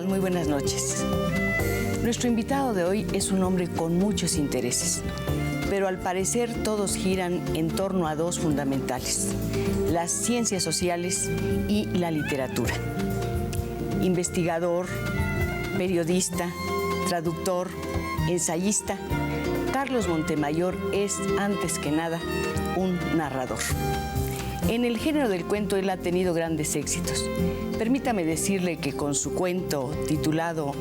tal? Muy buenas noches. Nuestro invitado de hoy es un hombre con muchos intereses, pero al parecer todos giran en torno a dos fundamentales: las ciencias sociales y la literatura. Investigador, periodista, traductor, ensayista, Carlos Montemayor es, antes que nada, un narrador. En el género del cuento él ha tenido grandes éxitos. Permítame decirle que con su cuento titulado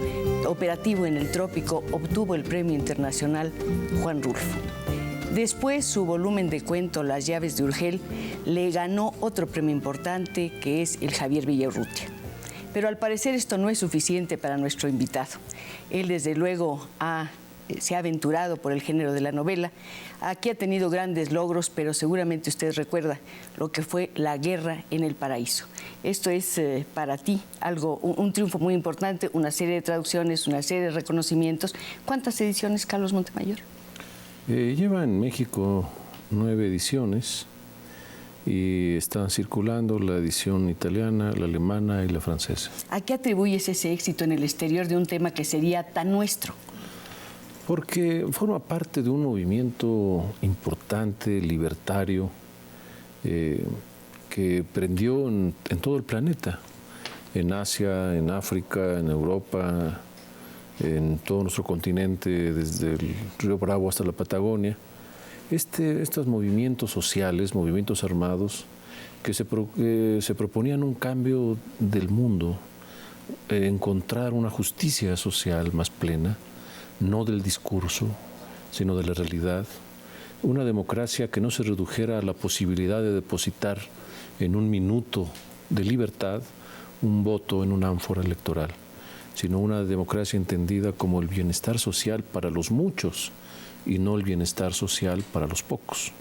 Operativo en el Trópico obtuvo el Premio Internacional Juan Rulfo. Después su volumen de cuento Las llaves de Urgel le ganó otro premio importante, que es el Javier Villaurrutia. Pero al parecer esto no es suficiente para nuestro invitado. Él desde luego se ha aventurado por el género de la novela. Aquí ha tenido grandes logros, pero seguramente usted recuerda lo que fue La guerra en el paraíso. Esto es para ti un triunfo muy importante, una serie de traducciones, una serie de reconocimientos. ¿Cuántas ediciones, Carlos Montemayor? Lleva en México 9 ediciones y están circulando la edición italiana, la alemana y la francesa. ¿A qué atribuyes ese éxito en el exterior de un tema que sería tan nuestro? Porque forma parte de un movimiento importante, libertario, que prendió en todo el planeta, en Asia, en África, en Europa, en todo nuestro continente, desde el Río Bravo hasta la Patagonia. Estos movimientos sociales, movimientos armados, que se proponían un cambio del mundo, encontrar una justicia social más plena, no del discurso, sino de la realidad. Una democracia que no se redujera a la posibilidad de depositar en un minuto de libertad un voto en una ánfora electoral, sino una democracia entendida como el bienestar social para los muchos y no el bienestar social para los pocos.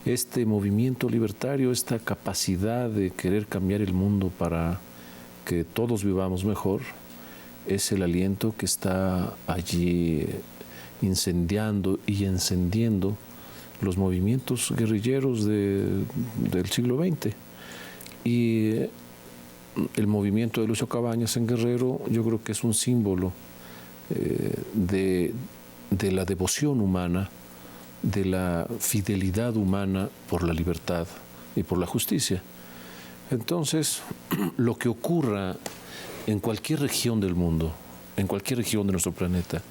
Este movimiento libertario, esta capacidad de querer cambiar el mundo para que todos vivamos mejor, es el aliento que está allí incendiando y encendiendo los movimientos guerrilleros del siglo XX. Y el movimiento de Lucio Cabañas en Guerrero, yo creo que es un símbolo de la devoción humana, de la fidelidad humana por la libertad y por la justicia. Entonces, lo que ocurra en cualquier región del mundo, en cualquier región de nuestro planeta,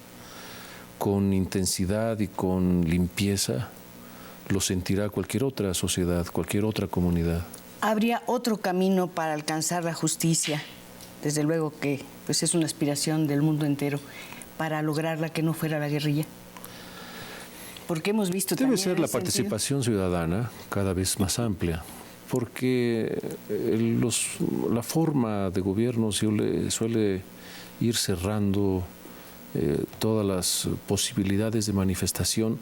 con intensidad y con limpieza, lo sentirá cualquier otra sociedad, cualquier otra comunidad. ¿Habría otro camino para alcanzar la justicia? Desde luego que pues es una aspiración del mundo entero, para lograrla que no fuera la guerrilla. Porque hemos visto Debe también ser la participación ciudadana cada vez más amplia, porque la forma de gobierno suele ir cerrando todas las posibilidades de manifestación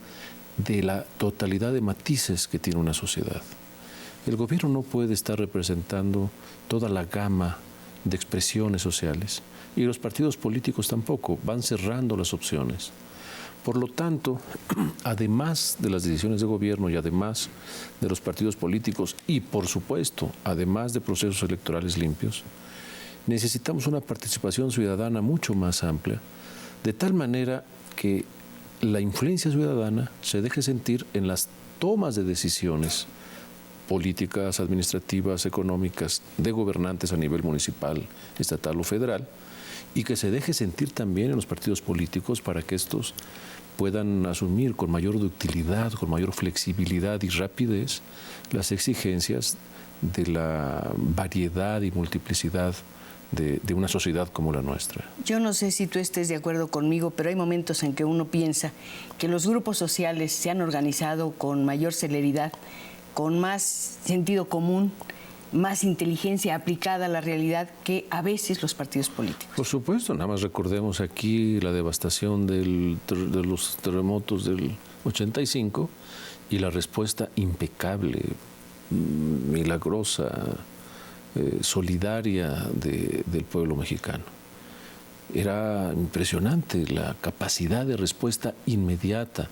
de la totalidad de matices que tiene una sociedad. El gobierno no puede estar representando toda la gama de expresiones sociales, y los partidos políticos tampoco, van cerrando las opciones. Por lo tanto, además de las decisiones de gobierno y además de los partidos políticos y, por supuesto, además de procesos electorales limpios, necesitamos una participación ciudadana mucho más amplia, de tal manera que la influencia ciudadana se deje sentir en las tomas de decisiones políticas, administrativas, económicas, de gobernantes a nivel municipal, estatal o federal, y que se deje sentir también en los partidos políticos para que estos puedan asumir con mayor ductilidad, con mayor flexibilidad y rapidez las exigencias de la variedad y multiplicidad de una sociedad como la nuestra. Yo no sé si tú estés de acuerdo conmigo, pero hay momentos en que uno piensa que los grupos sociales se han organizado con mayor celeridad, con más sentido común, más inteligencia aplicada a la realidad que a veces los partidos políticos. Por supuesto, nada más recordemos aquí la devastación de los terremotos del 85 y la respuesta impecable, milagrosa, solidaria del pueblo mexicano. Era impresionante la capacidad de respuesta inmediata,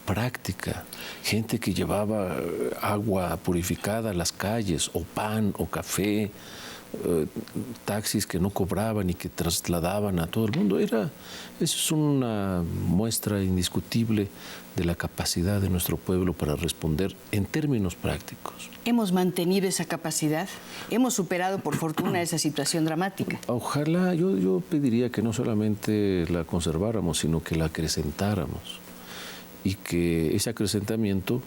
práctica, gente que llevaba agua purificada a las calles, o pan, o café, taxis que no cobraban y que trasladaban a todo el mundo. Eso es una muestra indiscutible de la capacidad de nuestro pueblo para responder en términos prácticos. ¿Hemos mantenido esa capacidad? ¿Hemos superado, por fortuna, esa situación dramática? Ojalá, yo pediría que no solamente la conserváramos, sino que la acrecentáramos y que ese acrecentamiento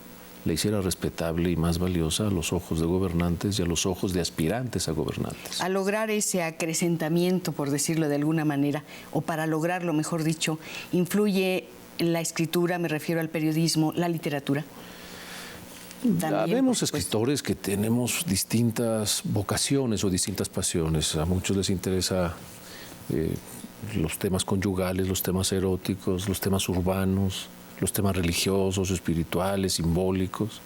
la hiciera respetable y más valiosa a los ojos de gobernantes y a los ojos de aspirantes a gobernantes. A lograr ese acrecentamiento, por decirlo de alguna manera, o para lograrlo, mejor dicho, ¿influye la escritura, me refiero al periodismo, la literatura? Habemos escritores que tenemos distintas vocaciones o distintas pasiones. A muchos les interesa los temas conyugales, los temas eróticos, los temas urbanos, los temas religiosos, espirituales, simbólicos.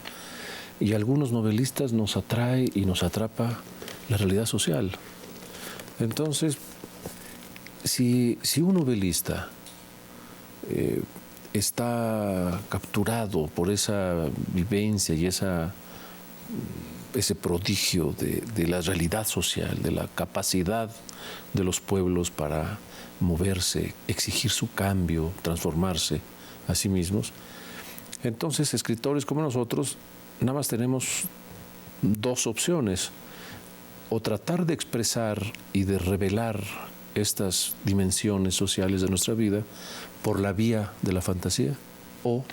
Y a algunos novelistas nos atrae y nos atrapa la realidad social. Entonces, si un novelista está capturado por esa vivencia y ese prodigio de la realidad social, de la capacidad de los pueblos para moverse, exigir su cambio, transformarse a sí mismos, entonces escritores como nosotros nada más tenemos dos opciones: o tratar de expresar y de revelar estas dimensiones sociales de nuestra vida por la vía de la fantasía, o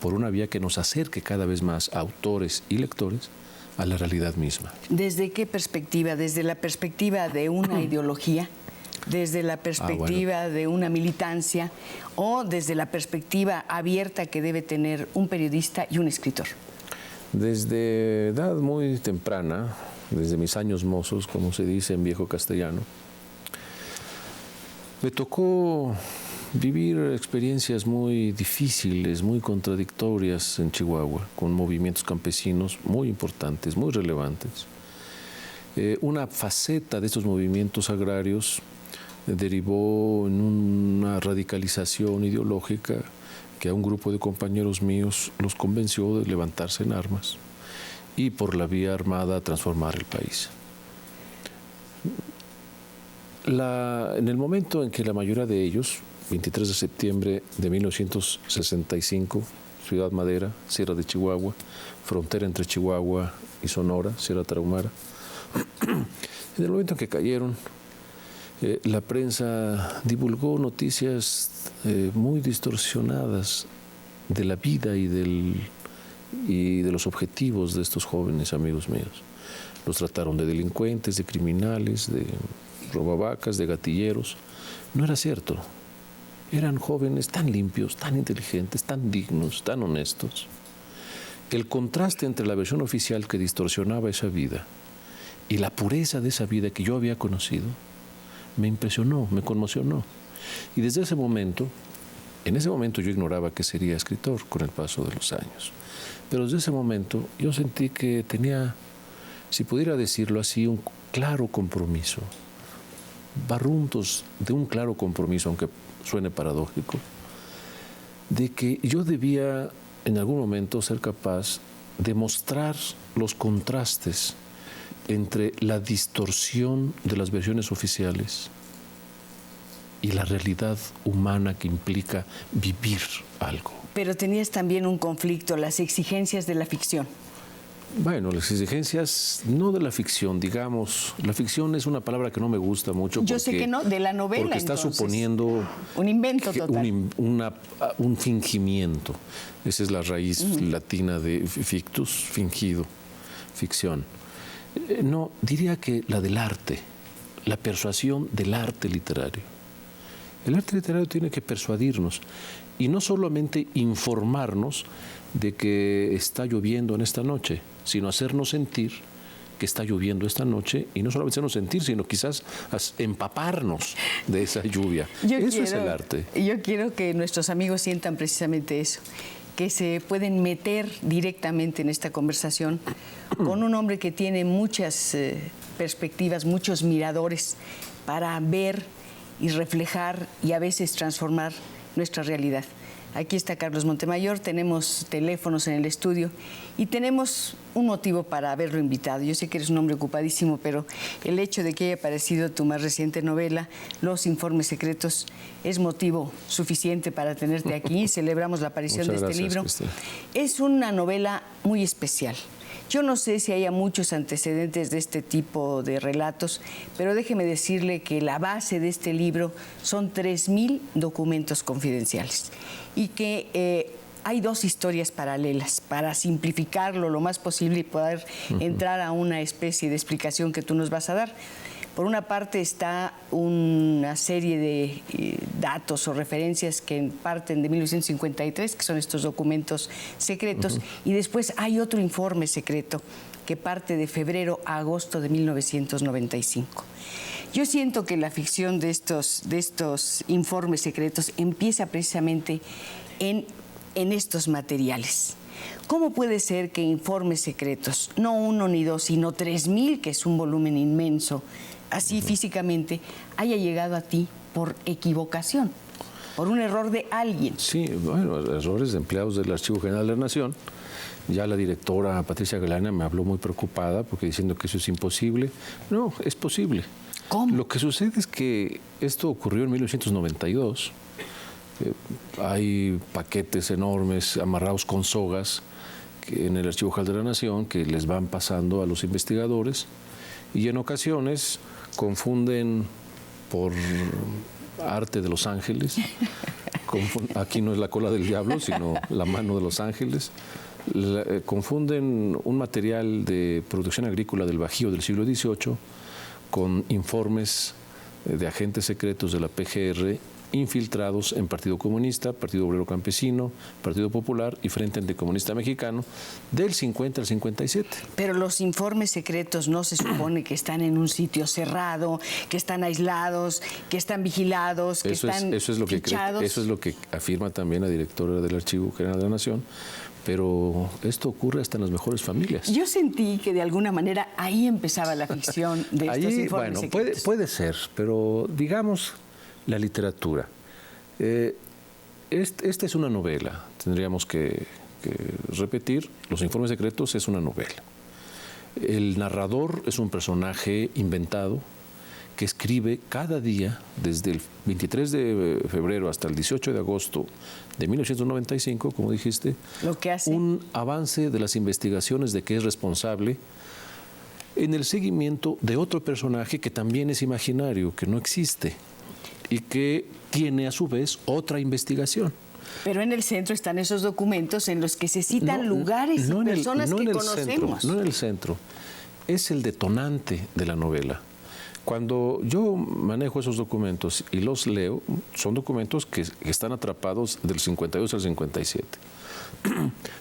por una vía que nos acerque cada vez más a autores y lectores a la realidad misma. ¿Desde qué perspectiva? ¿Desde la perspectiva de una ideología? ¿Desde la perspectiva de una militancia? ¿O desde la perspectiva abierta que debe tener un periodista y un escritor? Desde edad muy temprana, desde mis años mozos, como se dice en viejo castellano, me tocó vivir experiencias muy difíciles, muy contradictorias en Chihuahua, con movimientos campesinos muy importantes, muy relevantes. Una faceta de estos movimientos agrarios derivó en una radicalización ideológica que a un grupo de compañeros míos los convenció de levantarse en armas y por la vía armada transformar el país. En el momento en que la mayoría de ellos, 23 de septiembre de 1965, Ciudad Madera, Sierra de Chihuahua, frontera entre Chihuahua y Sonora, Sierra Tarahumara, en el momento en que cayeron, la prensa divulgó noticias muy distorsionadas de la vida y de los objetivos de estos jóvenes amigos míos. Los trataron de delincuentes, de criminales, de robavacas, de gatilleros. No era cierto. Eran jóvenes tan limpios, tan inteligentes, tan dignos, tan honestos. El contraste entre la versión oficial que distorsionaba esa vida y la pureza de esa vida que yo había conocido me impresionó, me conmocionó. Y desde ese momento, en ese momento yo ignoraba que sería escritor con el paso de los años. Pero desde ese momento yo sentí que tenía, si pudiera decirlo así, un claro compromiso, barruntos de un claro compromiso, aunque suene paradójico, de que yo debía en algún momento ser capaz de mostrar los contrastes entre la distorsión de las versiones oficiales y la realidad humana que implica vivir algo. Pero tenías también un conflicto, las exigencias de la ficción. Bueno, las exigencias no de la ficción, digamos. La ficción es una palabra que no me gusta mucho. Yo sé que no, de la novela. Porque está suponiendo un invento total. Un fingimiento. Esa es la raíz latina de fictus, fingido, ficción. No, diría que la del arte, la persuasión del arte literario. El arte literario tiene que persuadirnos y no solamente informarnos de que está lloviendo en esta noche, sino hacernos sentir que está lloviendo esta noche y no solamente hacernos sentir, sino quizás empaparnos de esa lluvia. Eso es el arte. Yo quiero que nuestros amigos sientan precisamente eso, que se pueden meter directamente en esta conversación con un hombre que tiene muchas perspectivas, muchos miradores para ver y reflejar y a veces transformar nuestra realidad. Aquí está Carlos Montemayor, tenemos teléfonos en el estudio y tenemos un motivo para haberlo invitado. Yo sé que eres un hombre ocupadísimo, pero el hecho de que haya aparecido tu más reciente novela, Los Informes Secretos, es motivo suficiente para tenerte aquí. Celebramos la aparición de este libro. Cristian. Es una novela muy especial. Yo no sé si haya muchos antecedentes de este tipo de relatos, pero déjeme decirle que la base de este libro son 3,000 documentos confidenciales y que hay dos historias paralelas para simplificarlo lo más posible y poder entrar a una especie de explicación que tú nos vas a dar. Por una parte está una serie de datos o referencias que parten de 1953, que son estos documentos secretos, y después hay otro informe secreto que parte de febrero a agosto de 1995. Yo siento que la ficción de estos informes secretos empieza precisamente en estos materiales. ¿Cómo puede ser que informes secretos, no uno ni dos, sino 3,000, que es un volumen inmenso, así físicamente, haya llegado a ti por equivocación, por un error de alguien? Sí, bueno, errores de empleados del Archivo General de la Nación. Ya la directora Patricia Galana me habló muy preocupada porque diciendo que eso es imposible. No, es posible. ¿Cómo? Lo que sucede es que esto ocurrió en 1992. Hay paquetes enormes amarrados con sogas en el Archivo General de la Nación que les van pasando a los investigadores y en ocasiones confunden por arte de los ángeles. Aquí no es la cola del diablo, sino la mano de los ángeles. Confunden un material de producción agrícola del Bajío del siglo XVIII con informes de agentes secretos de la PGR infiltrados en Partido Comunista, Partido Obrero Campesino, Partido Popular y Frente Anticomunista Mexicano del 50 al 57. Pero los informes secretos no se supone que están en un sitio cerrado, que están aislados, que están vigilados, que están fichados. Eso es lo que afirma también la directora del Archivo General de la Nación. Pero esto ocurre hasta en las mejores familias. Yo sentí que de alguna manera ahí empezaba la ficción de estos informes secretos. Puede ser, pero digamos la literatura. Esta es una novela, tendríamos que repetir, Los Informes Secretos es una novela. El narrador es un personaje inventado que escribe cada día, desde el 23 de febrero hasta el 18 de agosto de 1995, como dijiste, lo que hace un avance de las investigaciones de que es responsable en el seguimiento de otro personaje que también es imaginario, que no existe y que tiene a su vez otra investigación. Pero en el centro están esos documentos en los que se citan lugares y personas que conocemos. No en el centro, es el detonante de la novela. Cuando yo manejo esos documentos y los leo, son documentos que están atrapados del 52 al 57.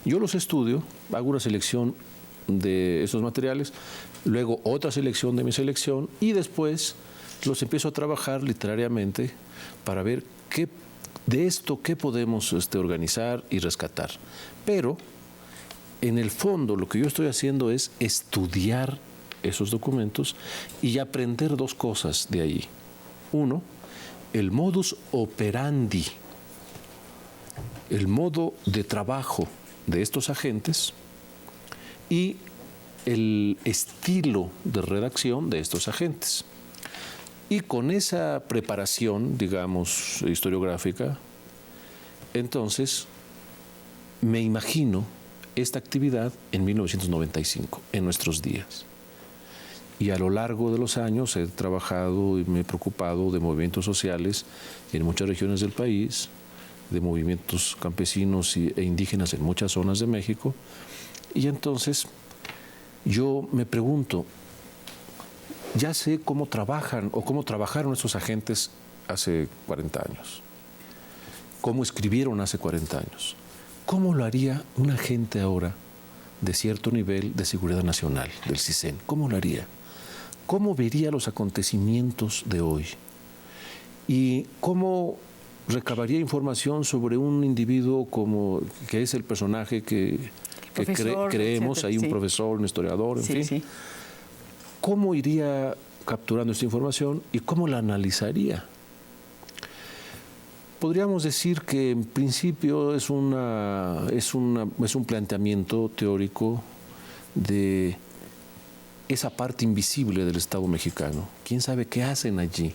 Yo los estudio, hago una selección de esos materiales, luego otra selección de mi selección y después los empiezo a trabajar literariamente para ver de esto qué podemos organizar y rescatar. Pero en el fondo lo que yo estoy haciendo es estudiar esos documentos y aprender dos cosas de ahí. Uno, el modus operandi, el modo de trabajo de estos agentes y el estilo de redacción de estos agentes. Y con esa preparación, digamos, historiográfica, entonces me imagino esta actividad en 1995, en nuestros días. Y a lo largo de los años he trabajado y me he preocupado de movimientos sociales en muchas regiones del país, de movimientos campesinos e indígenas en muchas zonas de México. Y entonces yo me pregunto, ya sé cómo trabajan o cómo trabajaron estos agentes hace 40 años, cómo escribieron hace 40 años. ¿Cómo lo haría un agente ahora de cierto nivel de seguridad nacional, del CISEN? ¿Cómo lo haría? ¿Cómo vería los acontecimientos de hoy? ¿Y cómo recabaría información sobre un individuo como que es el personaje que creemos, etcétera, hay un sí. profesor, un historiador, en fin? Sí. ¿Cómo iría capturando esta información y cómo la analizaría? Podríamos decir que en principio es un planteamiento teórico de esa parte invisible del Estado mexicano. ¿Quién sabe qué hacen allí?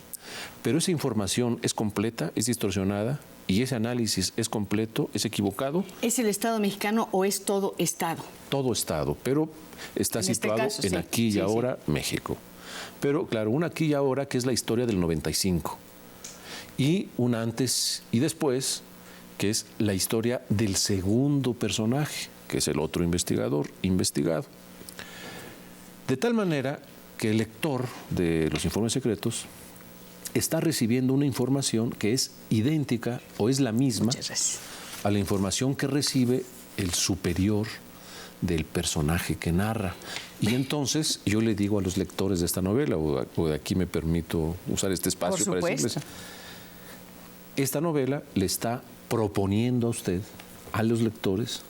Pero esa información es completa, es distorsionada, y ese análisis es completo, es equivocado. ¿Es el Estado mexicano o es todo Estado? Todo Estado, pero está situado en aquí y ahora México. Pero claro, un aquí y ahora que es la historia del 95. Y un antes y después, que es la historia del segundo personaje, que es el otro investigador investigado. De tal manera que el lector de los informes secretos está recibiendo una información que es idéntica o es la misma a la información que recibe el superior del personaje que narra. Y entonces yo le digo a los lectores de esta novela, o de aquí me permito usar este espacio para decirles, esta novela le está proponiendo a usted, a los lectores,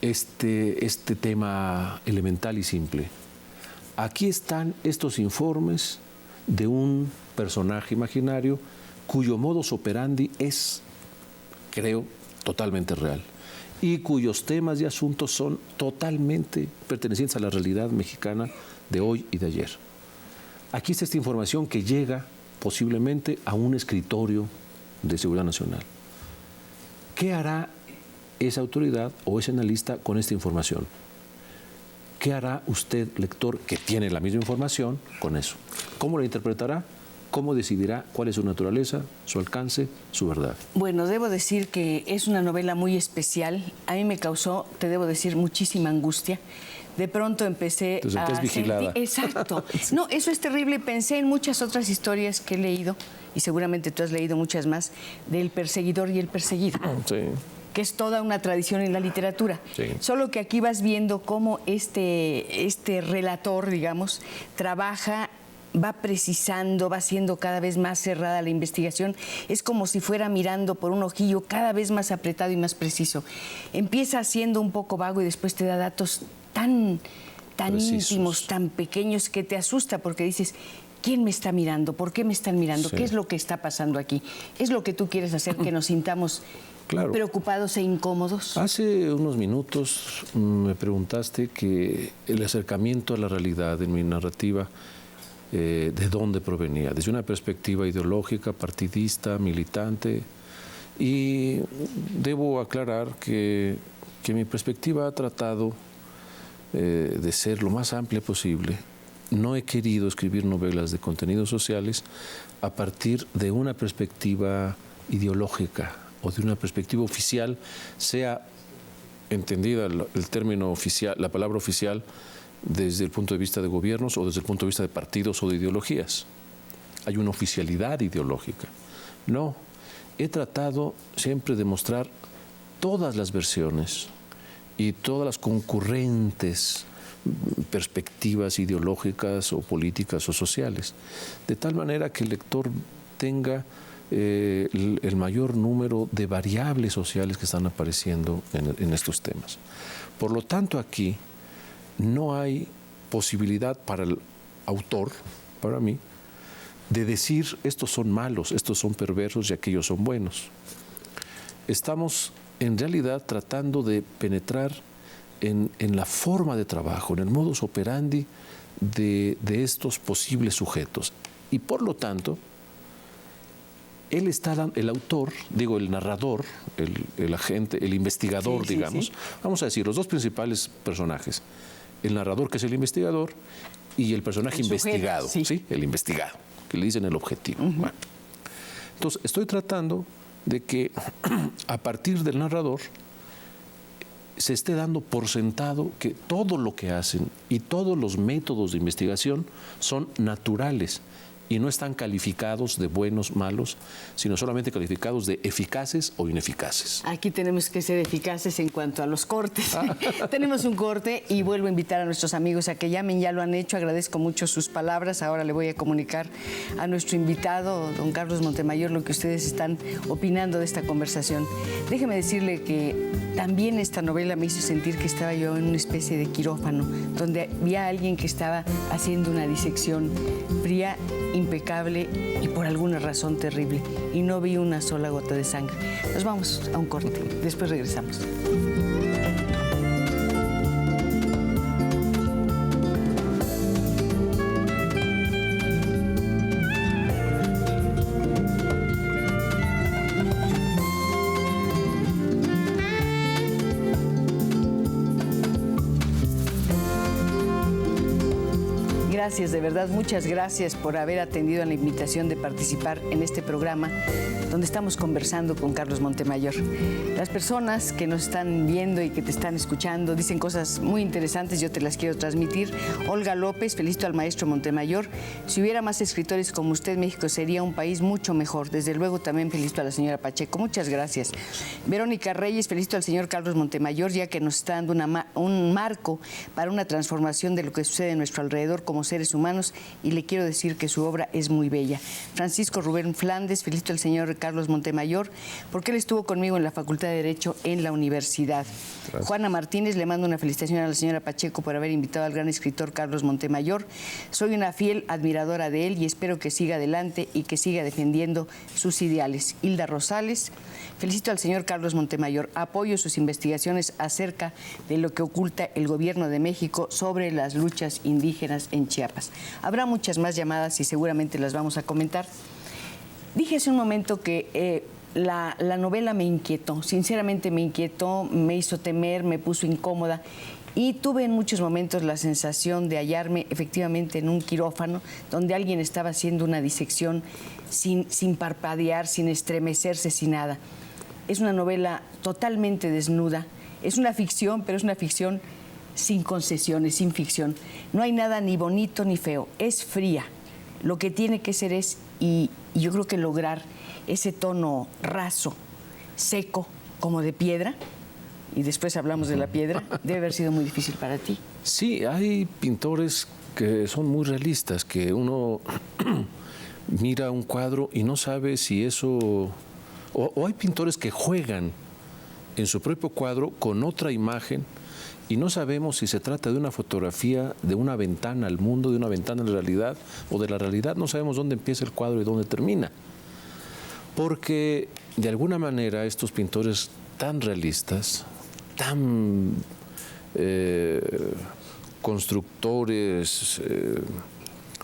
este tema elemental y simple. Aquí están estos informes de un personaje imaginario cuyo modus operandi es, creo, totalmente real y cuyos temas y asuntos son totalmente pertenecientes a la realidad mexicana de hoy y de ayer. Aquí está esta información que llega posiblemente a un escritorio de seguridad nacional. ¿Qué hará esa autoridad o ese analista con esta información? ¿Qué hará usted, lector, que tiene la misma información con eso? ¿Cómo la interpretará? ¿Cómo decidirá cuál es su naturaleza, su alcance, su verdad? Bueno, debo decir que es una novela muy especial. A mí me causó, te debo decir, muchísima angustia. De pronto empecé a vigilada. Exacto. No, eso es terrible. Pensé en muchas otras historias que he leído, y seguramente tú has leído muchas más, del perseguidor y el perseguido. Sí. Que es toda una tradición en la literatura. Sí. Solo que aquí vas viendo cómo este relator, digamos, trabaja, va precisando, va siendo cada vez más cerrada la investigación. Es como si fuera mirando por un ojillo cada vez más apretado y más preciso. Empieza siendo un poco vago y después te da datos tan íntimos, tan pequeños, que te asusta porque dices, ¿quién me está mirando? ¿Por qué me están mirando? Sí. ¿Qué es lo que está pasando aquí? ¿Es lo que tú quieres hacer, que nos sintamos preocupados e incómodos? Hace unos minutos me preguntaste que el acercamiento a la realidad en mi narrativa, ¿de dónde provenía? Desde una perspectiva ideológica, partidista, militante. Y debo aclarar que mi perspectiva ha tratado de ser lo más amplia posible. No he querido escribir novelas de contenidos sociales a partir de una perspectiva ideológica o de una perspectiva oficial, sea entendida el término oficial, la palabra oficial, desde el punto de vista de gobiernos o desde el punto de vista de partidos o de ideologías. Hay una oficialidad ideológica. No, he tratado siempre de mostrar todas las versiones y todas las concurrentes perspectivas ideológicas o políticas o sociales, de tal manera que el lector tenga el mayor número de variables sociales que están apareciendo en estos temas. Por lo tanto, aquí no hay posibilidad para el autor, para mí, de decir estos son malos, estos son perversos y aquellos son buenos. Estamos en realidad tratando de penetrar en la forma de trabajo, en el modus operandi de estos posibles sujetos. Y por lo tanto, el autor, digo, el narrador, el agente, el investigador, digamos, vamos a decir, los dos principales personajes, el narrador, que es el investigador, y el personaje investigado, ¿sí? El investigado, que le dicen el objetivo. Bueno, entonces, estoy tratando de que a partir del narrador se esté dando por sentado que todo lo que hacen y todos los métodos de investigación son naturales y no están calificados de buenos, malos, sino solamente calificados de eficaces o ineficaces. Aquí tenemos que ser eficaces en cuanto a los cortes. Tenemos un corte y vuelvo a invitar a nuestros amigos a que llamen, ya lo han hecho, agradezco mucho sus palabras. Ahora le voy a comunicar a nuestro invitado, don Carlos Montemayor, lo que ustedes están opinando de esta conversación. Déjeme decirle que también esta novela me hizo sentir que estaba yo en una especie de quirófano, donde había alguien que estaba haciendo una disección fría y impecable y por alguna razón terrible. Y no vi una sola gota de sangre. Nos vamos a un corte. Después regresamos. Gracias, de verdad, muchas gracias por haber atendido a la invitación de participar en este programa donde estamos conversando con Carlos Montemayor. Las personas que nos están viendo y que te están escuchando dicen cosas muy interesantes, yo te las quiero transmitir. Olga López, felicito al maestro Montemayor. Si hubiera más escritores como usted, México sería un país mucho mejor. Desde luego también felicito a la señora Pacheco. Muchas gracias. Verónica Reyes, felicito al señor Carlos Montemayor, ya que nos está dando un marco para una transformación de lo que sucede a nuestro alrededor como seres humanos, y le quiero decir que su obra es muy bella. Francisco Rubén Flandes, felicito al señor Carlos Montemayor porque él estuvo conmigo en la Facultad de Derecho en la universidad. Gracias. Juana Martínez, le mando una felicitación a la señora Pacheco por haber invitado al gran escritor Carlos Montemayor. Soy una fiel admiradora de él y espero que siga adelante y que siga defendiendo sus ideales. Hilda Rosales, felicito al señor Carlos Montemayor. Apoyo sus investigaciones acerca de lo que oculta el gobierno de México sobre las luchas indígenas en Chiapas. Habrá muchas más llamadas y seguramente las vamos a comentar. Dije hace un momento que la novela me inquietó, sinceramente me inquietó, me hizo temer, me puso incómoda y tuve en muchos momentos la sensación de hallarme efectivamente en un quirófano donde alguien estaba haciendo una disección sin parpadear, sin estremecerse, sin nada. Es una novela totalmente desnuda, es una ficción, pero es una ficción sin concesiones, sin ficción. No hay nada ni bonito ni feo, es fría. Lo que tiene que ser es, y yo creo que lograr ese tono raso, seco, como de piedra, y después hablamos de la piedra, debe haber sido muy difícil para ti. Sí, hay pintores que son muy realistas, que uno mira un cuadro y no sabe si eso... O hay pintores que juegan en su propio cuadro con otra imagen y no sabemos si se trata de una fotografía, de una ventana al mundo, de una ventana a la realidad, o de la realidad. No sabemos dónde empieza el cuadro y dónde termina. Porque, de alguna manera, estos pintores tan realistas, tan constructores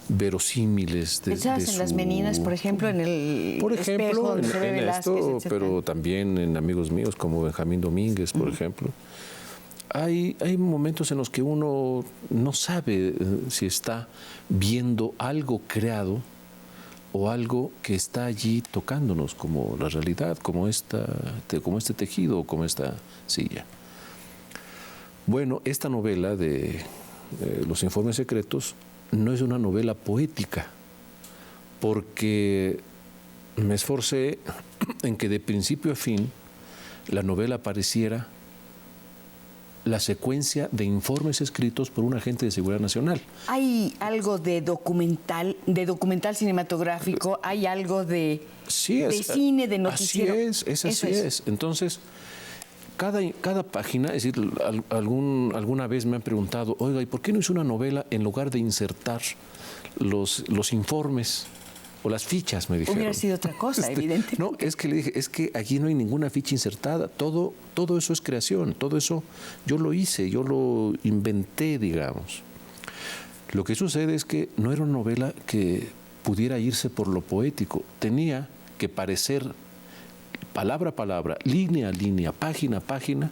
verosímiles ¿Pensabas en las meninas, por ejemplo, en el espejo donde se ve Velázquez, esto, pero también en amigos míos como Benjamín Domínguez, por ejemplo? Hay momentos en los que uno no sabe si está viendo algo creado o algo que está allí tocándonos, como la realidad, como este tejido, como esta silla. Bueno, esta novela de Los Informes Secretos no es una novela poética, porque me esforcé en que de principio a fin la novela pareciera la secuencia de informes escritos por un agente de seguridad nacional. ¿Hay algo de documental cinematográfico? ¿Hay algo de cine, de noticiero? Así es. Entonces, cada página, es decir, alguna vez me han preguntado, oiga, ¿y por qué no hizo una novela en lugar de insertar los informes o las fichas? Me dijeron. Hubiera sido otra cosa, evidentemente. No, es que le dije, es que aquí no hay ninguna ficha insertada, todo eso es creación, todo eso yo lo hice, yo lo inventé, digamos. Lo que sucede es que no era una novela que pudiera irse por lo poético, tenía que parecer palabra a palabra, línea a línea, página a página,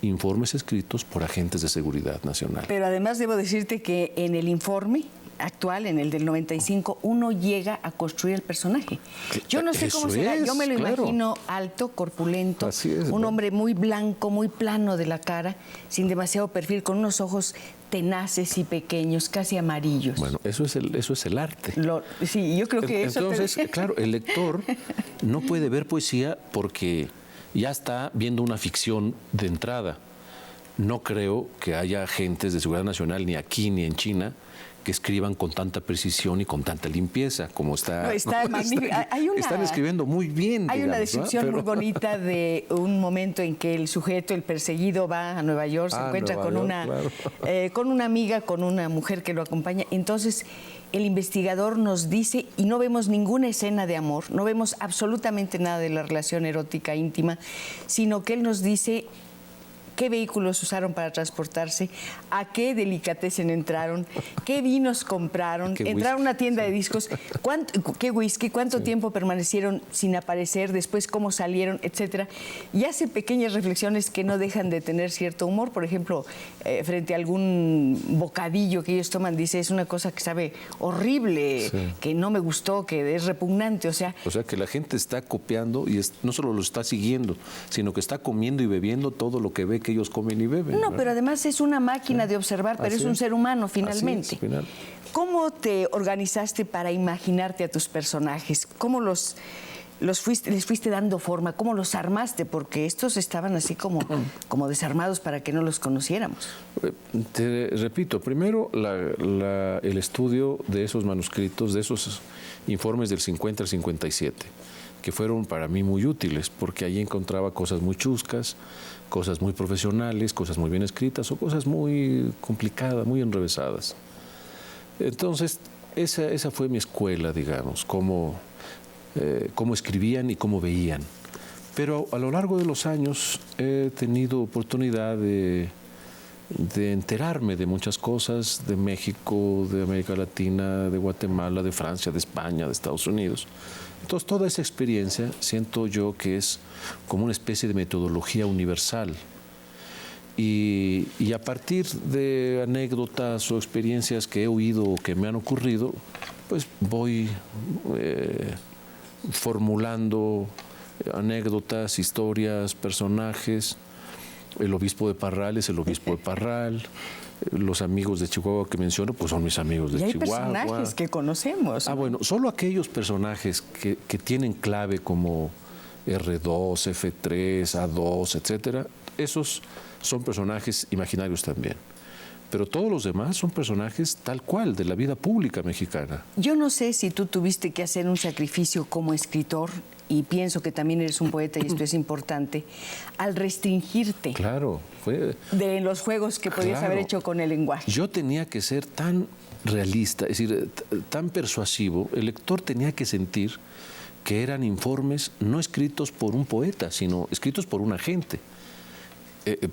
informes escritos por agentes de seguridad nacional. Pero además debo decirte que en el informe actual, en el del 95, uno llega a construir el personaje. Yo no sé cómo será, yo me lo imagino alto, corpulento, un hombre muy blanco, muy plano de la cara, sin demasiado perfil, con unos ojos tenaces y pequeños, casi amarillos. Bueno, eso es el arte. Sí, yo creo que entonces, claro, el lector no puede ver poesía porque ya está viendo una ficción de entrada. no creo que haya agentes de seguridad nacional ni aquí ni en China que escriban con tanta precisión y con tanta limpieza como está. Están escribiendo muy bien. Hay una descripción muy bonita de un momento en que el sujeto, el perseguido, va a Nueva York, se encuentra con una amiga, con una mujer que lo acompaña. Entonces, el investigador nos dice, y no vemos ninguna escena de amor, no vemos absolutamente nada de la relación erótica íntima, sino que él nos dice qué vehículos usaron para transportarse, a qué delicatessen entraron, qué vinos compraron, entraron a una tienda de discos, qué whisky, cuánto tiempo permanecieron sin aparecer, después cómo salieron, etcétera. Y hace pequeñas reflexiones que no dejan de tener cierto humor. Por ejemplo, frente a algún bocadillo que ellos toman, dice, es una cosa que sabe horrible, que no me gustó, que es repugnante. O sea que la gente está copiando y no solo lo está siguiendo, sino que está comiendo y bebiendo todo lo que ve que ellos comen y beben. No, pero además es una máquina de observar, pero es un ser humano finalmente. ¿Cómo te organizaste para imaginarte a tus personajes? ¿Cómo les fuiste dando forma? ¿Cómo los armaste? Porque estos estaban así como desarmados para que no los conociéramos. Te repito, primero el estudio de esos manuscritos, de esos informes del 50 al 57, que fueron para mí muy útiles, porque allí encontraba cosas muy chuscas, cosas muy profesionales, cosas muy bien escritas o cosas muy complicadas, muy enrevesadas. Entonces, esa fue mi escuela, digamos, cómo escribían y cómo veían. Pero a lo largo de los años he tenido oportunidad de enterarme de muchas cosas, de México, de América Latina, de Guatemala, de Francia, de España, de Estados Unidos. Entonces, toda esa experiencia siento yo que es como una especie de metodología universal. Y a partir de anécdotas o experiencias que he oído o que me han ocurrido, pues voy formulando anécdotas, historias, personajes. El obispo de Parral es el obispo de Parral. Los amigos de Chihuahua que menciono, pues son mis amigos de Chihuahua. Y hay personajes que conocemos. Bueno, solo aquellos personajes que tienen clave como R2, F3, A2, etcétera, esos son personajes imaginarios también. Pero todos los demás son personajes tal cual, de la vida pública mexicana. Yo no sé si tú tuviste que hacer un sacrificio como escritor, y pienso que también eres un poeta y esto es importante, al restringirte. Claro, fue de los juegos que podías haber hecho con el lenguaje. Yo tenía que ser tan realista, es decir, tan persuasivo. El lector tenía que sentir que eran informes no escritos por un poeta, sino escritos por un agente.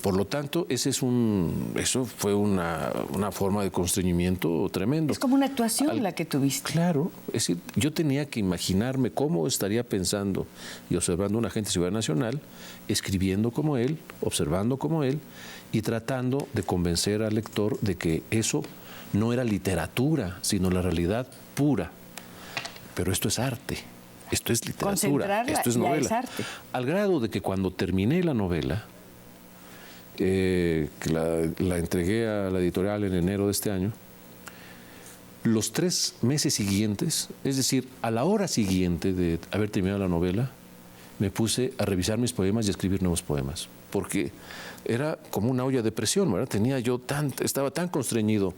Por lo tanto, eso fue una forma de constreñimiento tremendo. Es como una actuación la que tuviste. Claro, es decir, yo tenía que imaginarme cómo estaría pensando y observando un agente de seguridad nacional, escribiendo como él, observando como él y tratando de convencer al lector de que eso no era literatura, sino la realidad pura. Pero esto es arte, esto es literatura, esto es novela. Es arte. Al grado de que cuando terminé la novela, que la entregué a la editorial en enero de este año, los 3 meses siguientes, es decir, a la hora siguiente de haber terminado la novela, me puse a revisar mis poemas y a escribir nuevos poemas, porque era como una olla de presión, ¿verdad? Estaba tan constreñido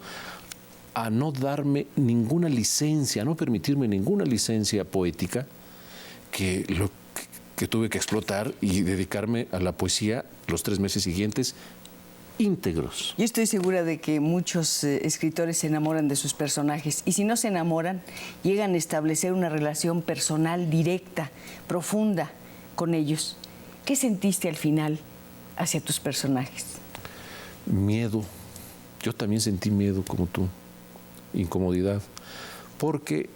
a no darme ninguna licencia, a no permitirme ninguna licencia poética, que tuve que explotar y dedicarme a la poesía los 3 meses siguientes íntegros. Yo estoy segura de que muchos escritores se enamoran de sus personajes y si no se enamoran, llegan a establecer una relación personal directa, profunda con ellos. ¿Qué sentiste al final hacia tus personajes? Miedo. Yo también sentí miedo como tú, incomodidad, porque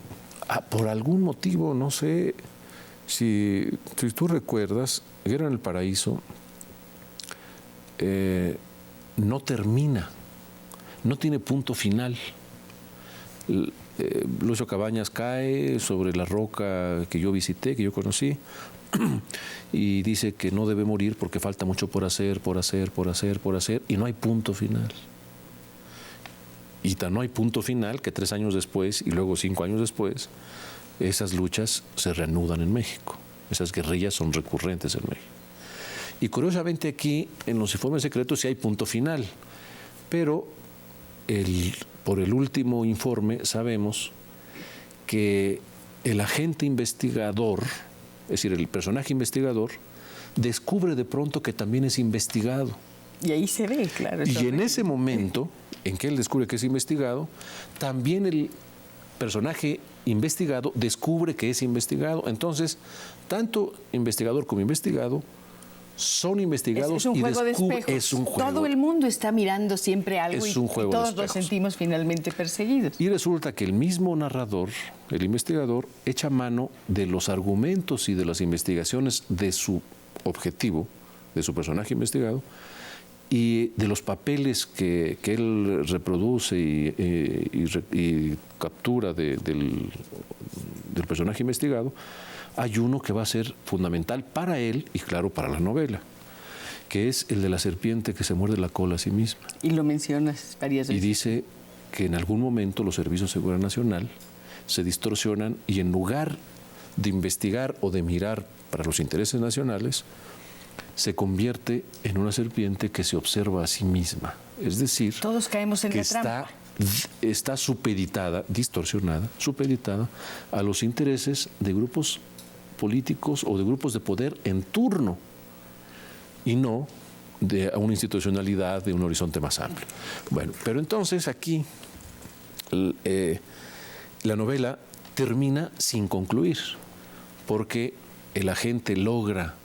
por algún motivo, no sé, si tú recuerdas, Guerra en el Paraíso no termina, no tiene punto final. Lucio Cabañas cae sobre la roca que yo visité, que yo conocí, y dice que no debe morir porque falta mucho por hacer, y no hay punto final. Y tan no hay punto final que 3 años después y luego 5 años después, esas luchas se reanudan en México. Esas guerrillas son recurrentes en México. Y curiosamente aquí, en los informes secretos, sí hay punto final, pero por el último informe sabemos que el agente investigador, es decir, el personaje investigador, descubre de pronto que también es investigado. Y ahí se ve, claro. Y en ese momento en que él descubre que es investigado, también el personaje investigado descubre que es investigado. Entonces, tanto investigador como investigado son investigados. Es un juego de espejos. Es un juego. Todo el mundo está mirando siempre algo y todos nos sentimos finalmente perseguidos. Y resulta que el mismo narrador, el investigador, echa mano de los argumentos y de las investigaciones de su objetivo, de su personaje investigado, y de los papeles que él reproduce y captura del personaje investigado. Hay uno que va a ser fundamental para él y, claro, para la novela, que es el de la serpiente que se muerde la cola a sí misma. Y lo mencionas varias veces. Y dice que en algún momento los servicios de seguridad nacional se distorsionan y en lugar de investigar o de mirar para los intereses nacionales, se convierte en una serpiente que se observa a sí misma. Es decir, todos caemos en que la trampa. Está supeditada, distorsionada, supeditada a los intereses de grupos políticos o de grupos de poder en turno y no de una institucionalidad de un horizonte más amplio. Bueno, pero entonces aquí la novela termina sin concluir, porque el agente logra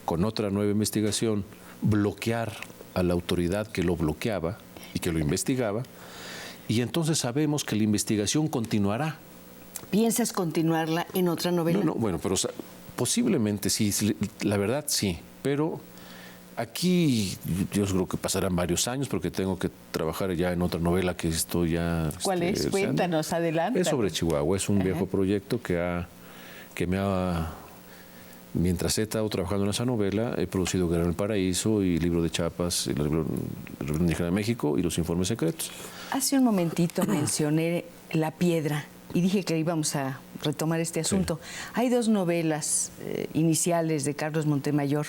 con otra nueva investigación bloquear a la autoridad que lo bloqueaba y que lo investigaba, y entonces sabemos que la investigación continuará. ¿Piensas continuarla en otra novela? No, bueno, pero posiblemente sí, la verdad sí, pero aquí yo creo que pasarán varios años porque tengo que trabajar ya en otra novela que estoy ya... ¿Cuál es? Cuéntanos, adelante. Es sobre Chihuahua, es un viejo proyecto mientras he estado trabajando en esa novela, he producido Guerrero en el Paraíso y Libro de Chiapas, el libro Indígena de México y Los Informes Secretos. Hace un momentito mencioné La Piedra y dije que íbamos a retomar este asunto. Sí. Hay dos novelas iniciales de Carlos Montemayor.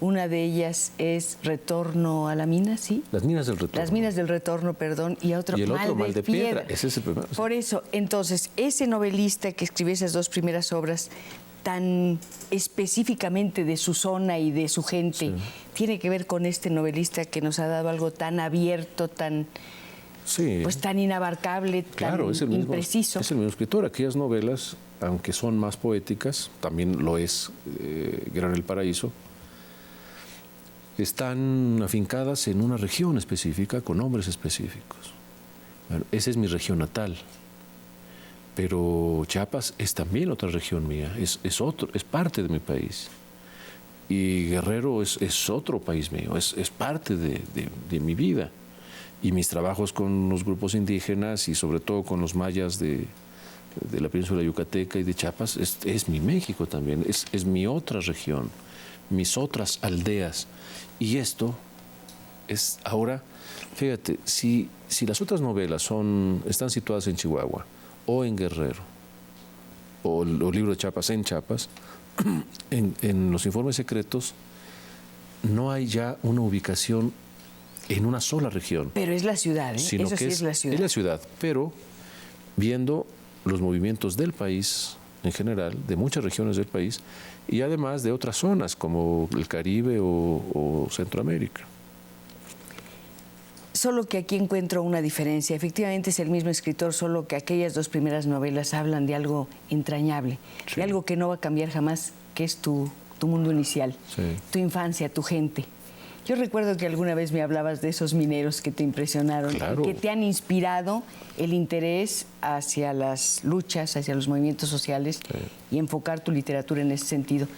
Una de ellas es Retorno a la mina, ¿sí? Las minas del retorno. Las minas del retorno, perdón. Y otro, y el otro Mal de Piedra. Ese es el primero. Por eso, entonces, ese novelista que escribió esas dos primeras obras tan específicamente de su zona y de su gente, sí, tiene que ver con este novelista que nos ha dado algo tan abierto, tan... Sí. Pues tan inabarcable, claro, tan impreciso. Es el mismo escritor. Aquellas novelas, aunque son más poéticas, también lo es Guerrero en el Paraíso, están afincadas en una región específica, con nombres específicos. Bueno, esa es mi región natal. Pero Chiapas es también otra región mía, es parte de mi país. Y Guerrero es otro país mío, es parte de mi vida. Y mis trabajos con los grupos indígenas y sobre todo con los mayas de la península yucateca y de Chiapas, es mi México también, es mi otra región, mis otras aldeas. Y esto es ahora, fíjate, si las otras novelas están situadas en Chihuahua o en Guerrero, o los libros de Chiapas en Chiapas, en los informes secretos no hay ya una ubicación en una sola región. Pero es la ciudad, ¿eh? Sino eso que sí es la ciudad. Es la ciudad, pero viendo los movimientos del país en general, de muchas regiones del país, y además de otras zonas como el Caribe o Centroamérica. Solo que aquí encuentro una diferencia. Efectivamente es el mismo escritor, solo que aquellas dos primeras novelas hablan de algo entrañable, sí, de algo que no va a cambiar jamás, que es tu mundo inicial, sí, tu infancia, tu gente. Yo recuerdo que alguna vez me hablabas de esos mineros que te impresionaron, claro, que te han inspirado el interés hacia las luchas, hacia los movimientos sociales, sí, y enfocar tu literatura en ese sentido.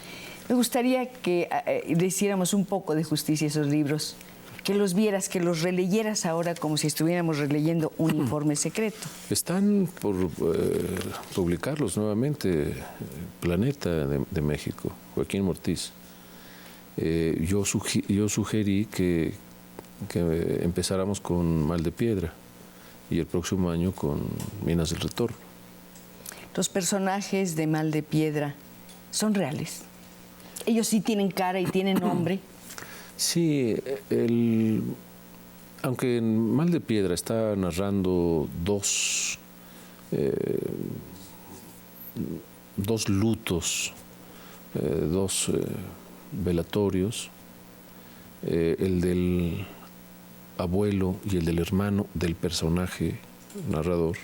Me gustaría que le hiciéramos un poco de justicia a esos libros, que los vieras, que los releyeras ahora como si estuviéramos releyendo un informe secreto. Están por publicarlos nuevamente, Planeta de México, Joaquín Mortiz. Yo sugerí que empezáramos con Mal de Piedra y el próximo año con Minas del Retorno. ¿Los personajes de Mal de Piedra son reales? Ellos sí tienen cara y tienen nombre. Sí, aunque en Mal de Piedra está narrando dos lutos, dos velatorios, el del abuelo y el del hermano del personaje narrador.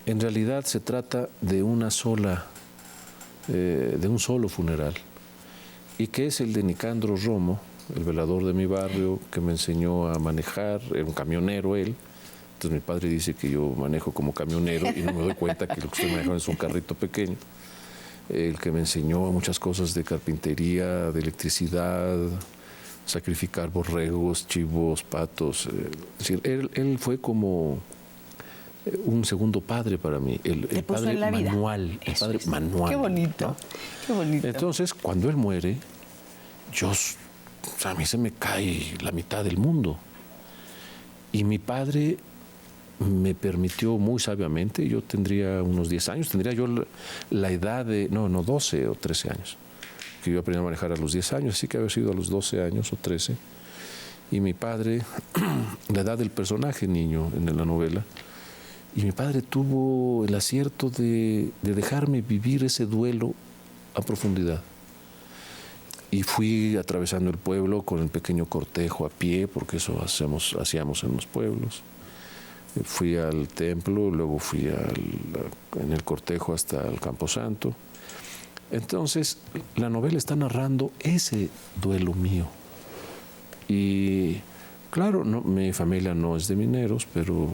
En realidad se trata de un solo funeral, y que es el de Nicandro Romo, el velador de mi barrio, que me enseñó a manejar. Era un camionero él. Entonces mi padre dice que yo manejo como camionero y no me doy cuenta que lo que estoy manejando es un carrito pequeño. El que me enseñó muchas cosas de carpintería, de electricidad, sacrificar borregos, chivos, patos. Es decir, él fue como un segundo padre para mí, el padre manual. El padre manual. Qué bonito, ¿no? Qué bonito. Entonces, cuando él muere, a mí se me cae la mitad del mundo. Y mi padre me permitió muy sabiamente, yo tendría unos 10 años, tendría yo la edad de, 12 o 13 años, que yo aprendí a manejar a los 10 años, así que había sido a los 12 años o 13. Y mi padre, la edad del personaje niño en la novela, y mi padre tuvo el acierto de dejarme vivir ese duelo a profundidad. Y fui atravesando el pueblo con el pequeño cortejo a pie, porque eso hacíamos en los pueblos. Fui al templo, luego fui en el cortejo hasta el Camposanto. Entonces, la novela está narrando ese duelo mío. Y claro, mi familia no es de mineros, pero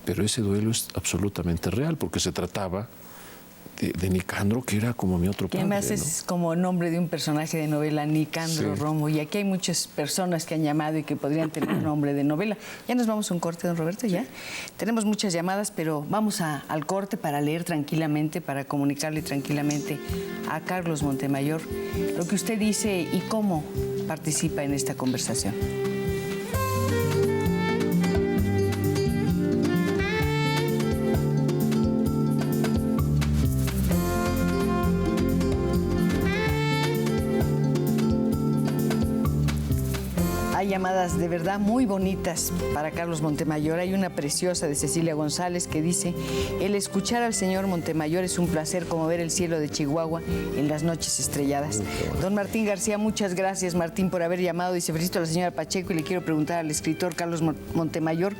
ese duelo es absolutamente real, porque se trataba de Nicandro, que era como mi otro padre. Que además es como nombre de un personaje de novela, Nicandro Romo, y aquí hay muchas personas que han llamado y que podrían tener nombre de novela. Ya nos vamos a un corte, don Roberto, ya. Tenemos muchas llamadas, pero vamos al corte para leer tranquilamente, para comunicarle tranquilamente a Carlos Montemayor lo que usted dice y cómo participa en esta conversación. Llamadas de verdad muy bonitas para Carlos Montemayor. Hay una preciosa de Cecilia González que dice: el escuchar al señor Montemayor es un placer, como ver el cielo de Chihuahua en las noches estrelladas. Don Martín García, muchas gracias, Martín, por haber llamado. Dice: felicito a la señora Pacheco y le quiero preguntar al escritor Carlos Montemayor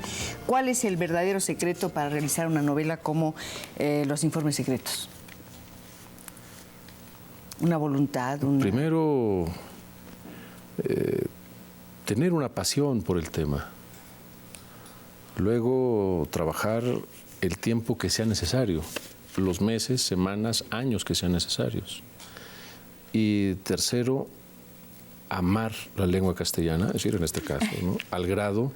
cuál es el verdadero secreto para realizar una novela como Los Informes Secretos. Una voluntad. Primero, tener una pasión por el tema. Luego, trabajar el tiempo que sea necesario, los meses, semanas, años que sean necesarios. Y tercero, amar la lengua castellana, es decir, en este caso, ¿no?, al grado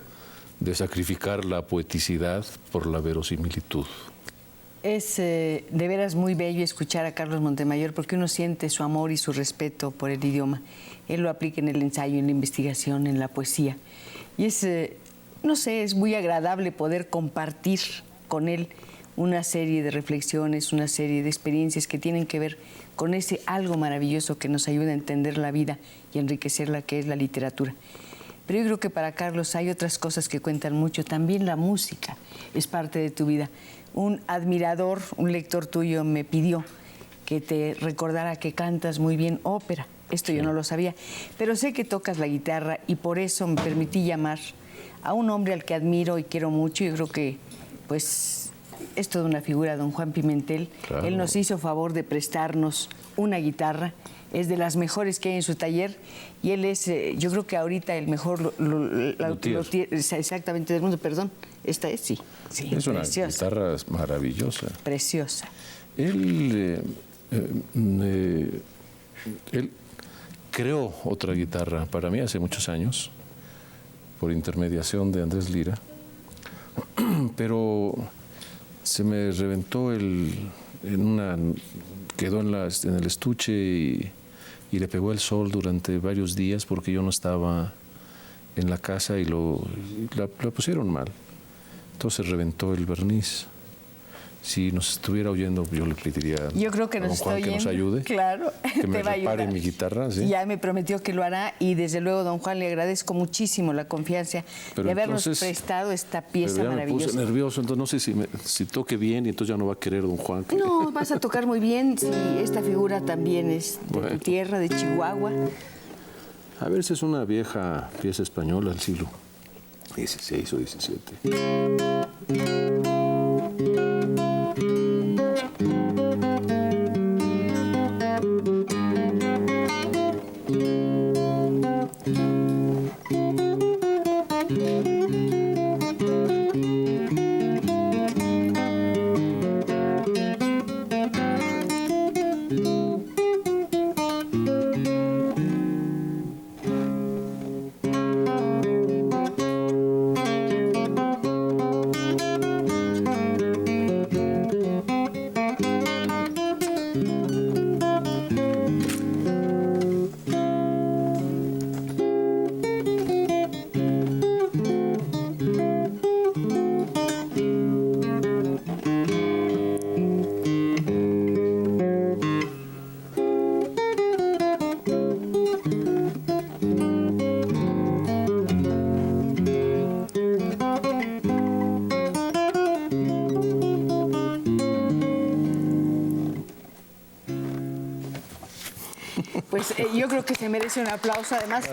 de sacrificar la poeticidad por la verosimilitud. Es de veras muy bello escuchar a Carlos Montemayor, porque uno siente su amor y su respeto por el idioma. Él lo aplica en el ensayo, en la investigación, en la poesía. Y es, no sé, es muy agradable poder compartir con él una serie de reflexiones, una serie de experiencias que tienen que ver con ese algo maravilloso que nos ayuda a entender la vida y enriquecer la que es la literatura. Pero yo creo que para Carlos hay otras cosas que cuentan mucho. También la música es parte de tu vida. Un admirador, un lector tuyo me pidió que te recordara que cantas muy bien ópera. Esto yo no lo sabía, pero sé que tocas la guitarra y por eso me permití llamar a un hombre al que admiro y quiero mucho. Yo creo que, pues, es toda una figura, don Juan Pimentel. Claro. Él nos hizo favor de prestarnos una guitarra. Es de las mejores que hay en su taller y él es, yo creo que ahorita el mejor exactamente del mundo. Perdón, esta es, sí, es una guitarra maravillosa. Preciosa. Él creó otra guitarra para mí hace muchos años, por intermediación de Andrés Lira, pero se me reventó quedó en el estuche y le pegó el sol durante varios días porque yo no estaba en la casa y la pusieron mal. Entonces reventó el verniz. Si nos estuviera oyendo, yo le pediría yo creo que a don nos Juan está que nos oyendo. ayude. Claro, Que me te va a repare ayudar. mi guitarra. ¿Sí? Ya me prometió que lo hará y desde luego, don Juan, le agradezco muchísimo la confianza de habernos prestado esta pieza pero ya maravillosa. Me puse nervioso, entonces no sé si toque bien y entonces ya no va a querer don Juan. No, vas a tocar muy bien. Sí, esta figura también es de tu tierra, de Chihuahua. A ver si es una vieja pieza española del siglo XVI o XVII. Pues yo creo que se merece un aplauso. Además,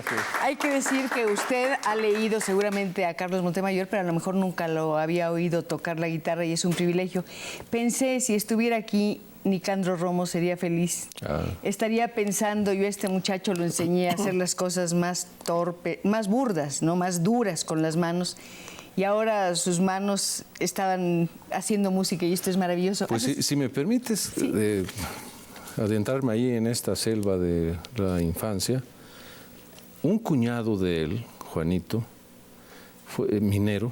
hay que decir que usted ha leído seguramente a Carlos Montemayor, pero a lo mejor nunca lo había oído tocar la guitarra y es un privilegio. Pensé, si estuviera aquí, Nicandro Romo sería feliz. Estaría pensando, yo a este muchacho lo enseñé a hacer las cosas más torpes, más burdas, ¿no? Más duras con las manos. Y ahora sus manos estaban haciendo música y esto es maravilloso. Pues si me permites adentrarme ahí en esta selva de la infancia, un cuñado de él, Juanito, minero,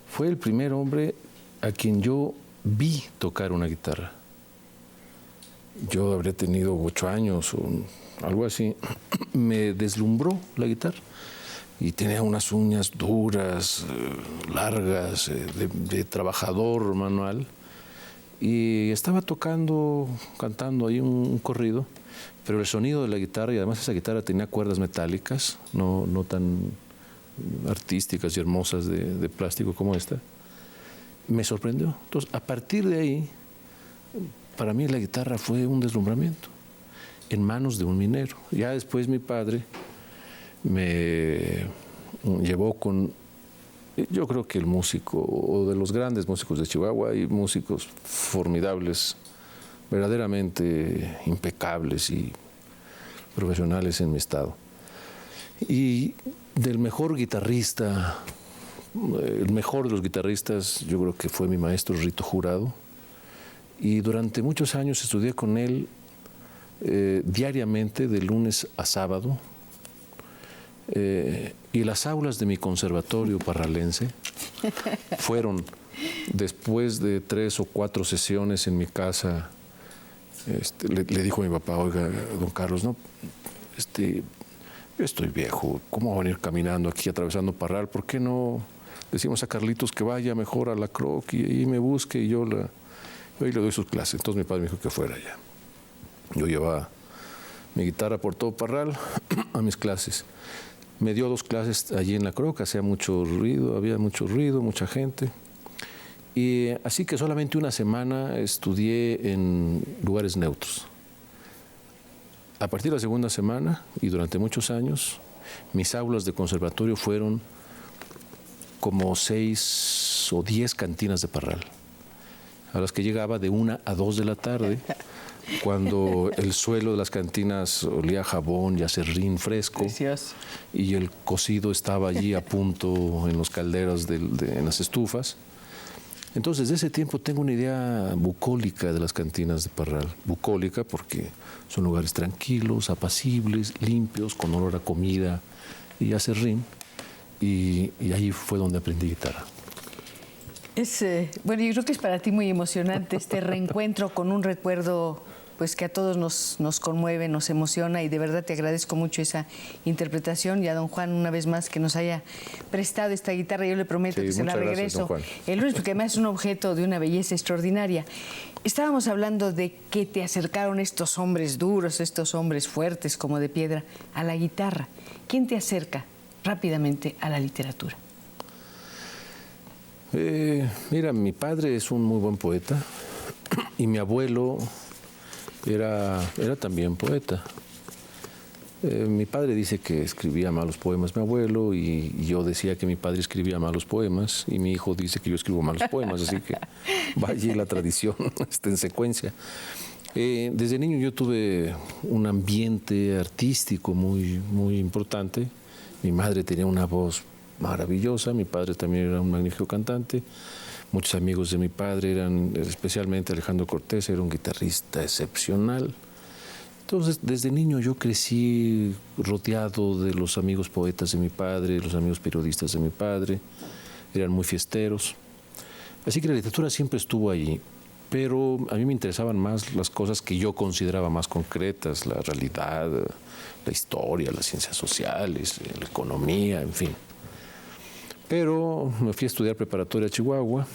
fue el primer hombre a quien yo vi tocar una guitarra. Yo habría tenido 8 años o algo así. Me deslumbró la guitarra. Y tenía unas uñas duras, largas, de trabajador manual. Y estaba cantando ahí un corrido, pero el sonido de la guitarra, y además esa guitarra tenía cuerdas metálicas, no tan artísticas y hermosas de plástico como esta, me sorprendió. Entonces, a partir de ahí, para mí la guitarra fue un deslumbramiento en manos de un minero. Ya después mi padre me llevó con, yo creo que el músico, o de los grandes músicos de Chihuahua, hay músicos formidables, verdaderamente impecables y profesionales en mi estado. Y del mejor guitarrista, el mejor de los guitarristas, yo creo que fue mi maestro Rito Jurado. Y durante muchos años estudié con él diariamente, de lunes a sábado. Y las aulas de mi conservatorio parralense fueron, después de 3 o 4 sesiones en mi casa, le dijo a mi papá: oiga, don Carlos, no, yo estoy viejo, ¿cómo voy a venir caminando aquí atravesando Parral? ¿Por qué no decimos a Carlitos que vaya mejor a la Croc y me busque y yo le doy sus clases? Entonces mi padre me dijo que fuera ya. Yo llevaba mi guitarra por todo Parral a mis clases. Me dio 2 clases allí en la Croc, hacía mucho ruido, había mucho ruido, mucha gente. Y así que solamente una semana estudié en lugares neutros. A partir de la segunda semana y durante muchos años, mis aulas de conservatorio fueron como 6 o 10 cantinas de Parral, a las que llegaba de 1 a 2 de la tarde, cuando el suelo de las cantinas olía a jabón y a serrín fresco. Precioso. Y el cocido estaba allí a punto en los calderos, en las estufas. Entonces, desde ese tiempo tengo una idea bucólica de las cantinas de Parral. Bucólica porque son lugares tranquilos, apacibles, limpios, con olor a comida y a serrín. Y ahí fue donde aprendí guitarra. Bueno, yo creo que es para ti muy emocionante este reencuentro con un recuerdo pues que a todos nos conmueve, nos emociona, y de verdad te agradezco mucho esa interpretación, y a don Juan una vez más que nos haya prestado esta guitarra. Yo le prometo que se la regreso el lunes, porque además es un objeto de una belleza extraordinaria. Estábamos hablando de que te acercaron estos hombres duros, estos hombres fuertes como de piedra, a la guitarra. ¿Quién te acerca rápidamente a la literatura? Mira, mi padre es un muy buen poeta y mi abuelo era también poeta. Mi padre dice que escribía malos poemas, mi abuelo, y yo decía que mi padre escribía malos poemas, y mi hijo dice que yo escribo malos poemas, así que vaya la tradición está en secuencia. Desde niño yo tuve un ambiente artístico muy importante. Mi madre tenía una voz maravillosa, mi padre también era un magnífico cantante. Muchos amigos de mi padre eran, especialmente Alejandro Cortés, era un guitarrista excepcional. Entonces, desde niño yo crecí rodeado de los amigos poetas de mi padre, los amigos periodistas de mi padre, eran muy fiesteros. Así que la literatura siempre estuvo allí, pero a mí me interesaban más las cosas que yo consideraba más concretas, la realidad, la historia, las ciencias sociales, la economía, en fin. Pero me fui a estudiar preparatoria a Chihuahua,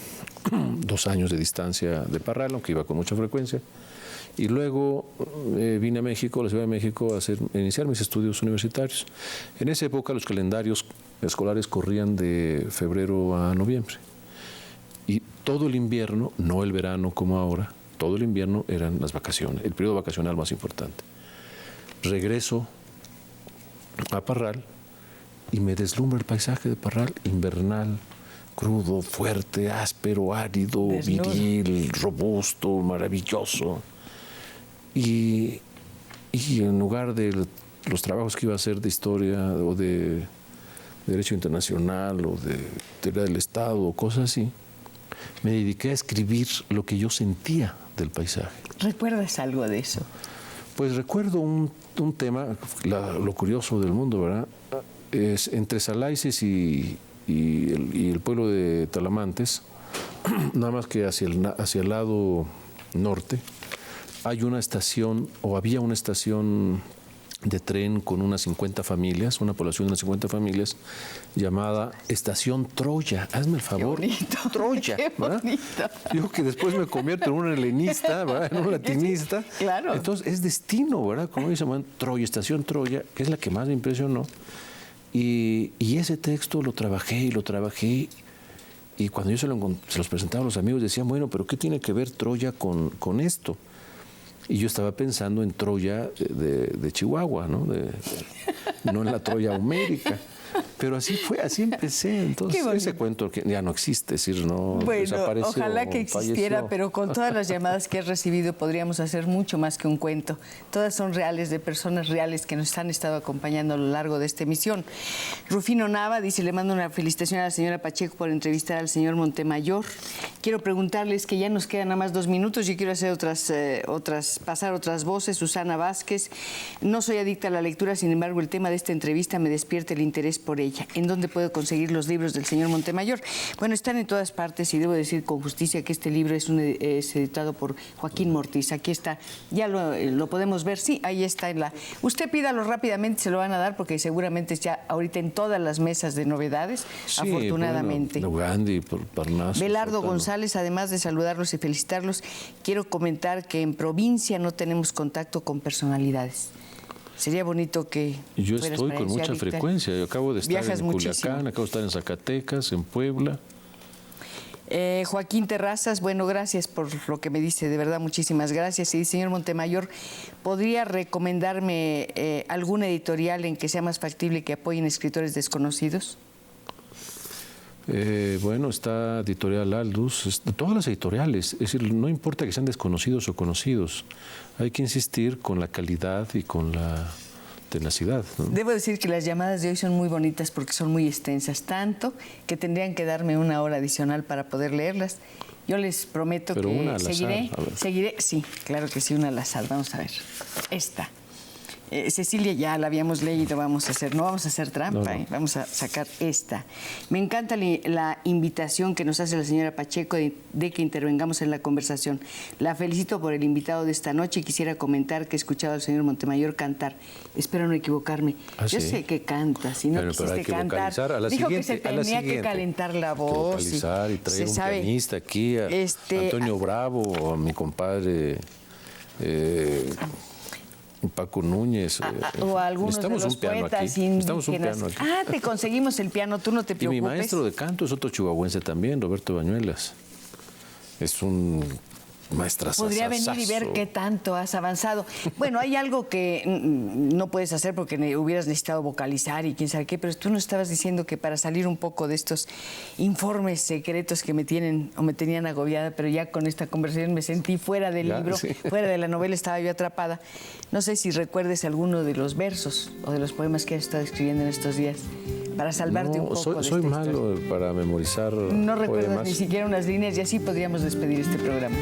2 años de distancia de Parral, aunque iba con mucha frecuencia. Y luego vine a México, a la Ciudad de México, a iniciar mis estudios universitarios. En esa época los calendarios escolares corrían de febrero a noviembre. Y todo el invierno, no el verano como ahora, todo el invierno eran las vacaciones, el periodo vacacional más importante. Regreso a Parral y me deslumbra el paisaje de Parral, invernal, crudo, fuerte, áspero, árido, viril, robusto, maravilloso. Y en lugar de los trabajos que iba a hacer de historia o de derecho internacional o de teoría del Estado o cosas así, me dediqué a escribir lo que yo sentía del paisaje. ¿Recuerdas algo de eso? Pues recuerdo un tema, lo curioso del mundo, ¿verdad? Es entre Salaices y el pueblo de Talamantes, nada más que hacia el lado norte, hay una estación, o había una estación de tren con unas 50 familias, una población de unas 50 familias, llamada Estación Troya. Hazme el favor. Qué bonito. Troya. Qué bonito. Yo que después me convierto en un helenista, ¿verdad? En un latinista. Sí, claro. Entonces es destino, ¿verdad? Como se llaman, Troya, Estación Troya, que es la que más me impresionó. Y ese texto lo trabajé, y cuando yo se los presentaba a los amigos decían, bueno, pero ¿qué tiene que ver Troya con esto? Y yo estaba pensando en Troya de Chihuahua, ¿no? No en la Troya homérica. Pero así fue, así empecé. Entonces, ese cuento que ya no existe, es decir, no desapareció. Ojalá que existiera, falleció. pero con todas las llamadas que has recibido podríamos hacer mucho más que un cuento. Todas son reales, de personas reales que nos han estado acompañando a lo largo de esta emisión. Rufino Nava dice, le mando una felicitación a la señora Pacheco por entrevistar al señor Montemayor. Quiero preguntarles que ya nos quedan nada más 2 minutos. Yo quiero hacer pasar otras voces. Susana Vázquez, no soy adicta a la lectura, sin embargo, el tema de esta entrevista me despierta el interés por ella. ¿En dónde puedo conseguir los libros del señor Montemayor? Bueno, están en todas partes, y debo decir con justicia que este libro es editado por Joaquín Mortiz. Aquí está, ya lo podemos ver. Sí, ahí está. Usted pídalo rápidamente, se lo van a dar, porque seguramente ya ahorita en todas las mesas de novedades, sí, afortunadamente. Bueno, Gandhi, Parnaso, Belardo González, además de saludarlos y felicitarlos, quiero comentar que en provincia no tenemos contacto con personalidades. Sería bonito que... Yo estoy con mucha frecuencia. Yo acabo de estar en Culiacán, acabo de estar en Zacatecas, en Puebla. Joaquín Terrazas, bueno, gracias por lo que me dice, de verdad, muchísimas gracias. Y señor Montemayor, ¿podría recomendarme alguna editorial en que sea más factible que apoyen escritores desconocidos? Bueno, está Editorial Aldus, todas las editoriales, es decir, no importa que sean desconocidos o conocidos, hay que insistir con la calidad y con la tenacidad, ¿no? Debo decir que las llamadas de hoy son muy bonitas porque son muy extensas, tanto que tendrían que darme 1 hora adicional para poder leerlas. Yo les prometo que seguiré, sí, claro que sí, una al azar, vamos a ver. Esta. Cecilia, ya la habíamos leído, no vamos a hacer trampa, No. vamos a sacar esta. Me encanta la invitación que nos hace la señora Pacheco de que intervengamos en la conversación. La felicito por el invitado de esta noche y quisiera comentar que he escuchado al señor Montemayor cantar. Espero no equivocarme. Yo sé que canta, si no quisiste cantar. Dijo que se tenía que calentar la voz. Y traer un pianista aquí, a Antonio Bravo, a mi compadre Paco Núñez. O a algunos de los poetas indígenas. Te conseguimos el piano, tú no te preocupes. Y mi maestro de canto es otro chihuahuense también, Roberto Bañuelas. Es un maestrazazazo. Podría venir y ver qué tanto has avanzado. Bueno, hay algo que no puedes hacer porque hubieras necesitado vocalizar y quién sabe qué, pero tú nos estabas diciendo que para salir un poco de estos informes secretos que me tenían agobiada, pero ya con esta conversación me sentí fuera del libro, fuera de la novela, estaba yo atrapada. No sé si recuerdes alguno de los versos o de los poemas que has estado escribiendo en estos días para salvarte un poco de soy malo para memorizar. No recuerdas poemas. ni siquiera unas líneas y así podríamos despedir este programa.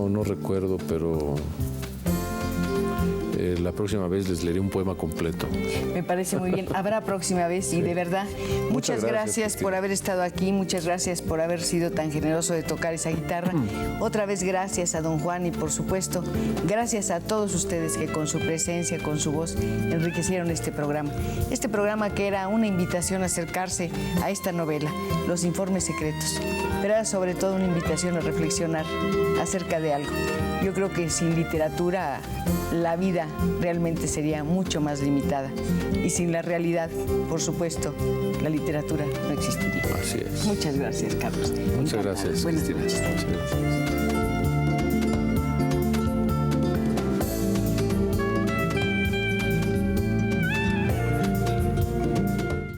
No recuerdo, pero la próxima vez les leeré un poema completo. Me parece muy bien. Habrá próxima vez y de verdad, muchas gracias por haber estado aquí, muchas gracias por haber sido tan generoso de tocar esa guitarra. Otra vez gracias a don Juan y por supuesto, gracias a todos ustedes que con su presencia, con su voz, enriquecieron este programa. Este programa que era una invitación a acercarse a esta novela, Los Informes Secretos, pero era sobre todo una invitación a reflexionar acerca de algo. Yo creo que sin literatura la vida realmente sería mucho más limitada y sin la realidad, por supuesto, la literatura no existiría. Así es. Muchas gracias, Carlos. Muchas gracias, Buenas Cristina. noches. Muchas gracias.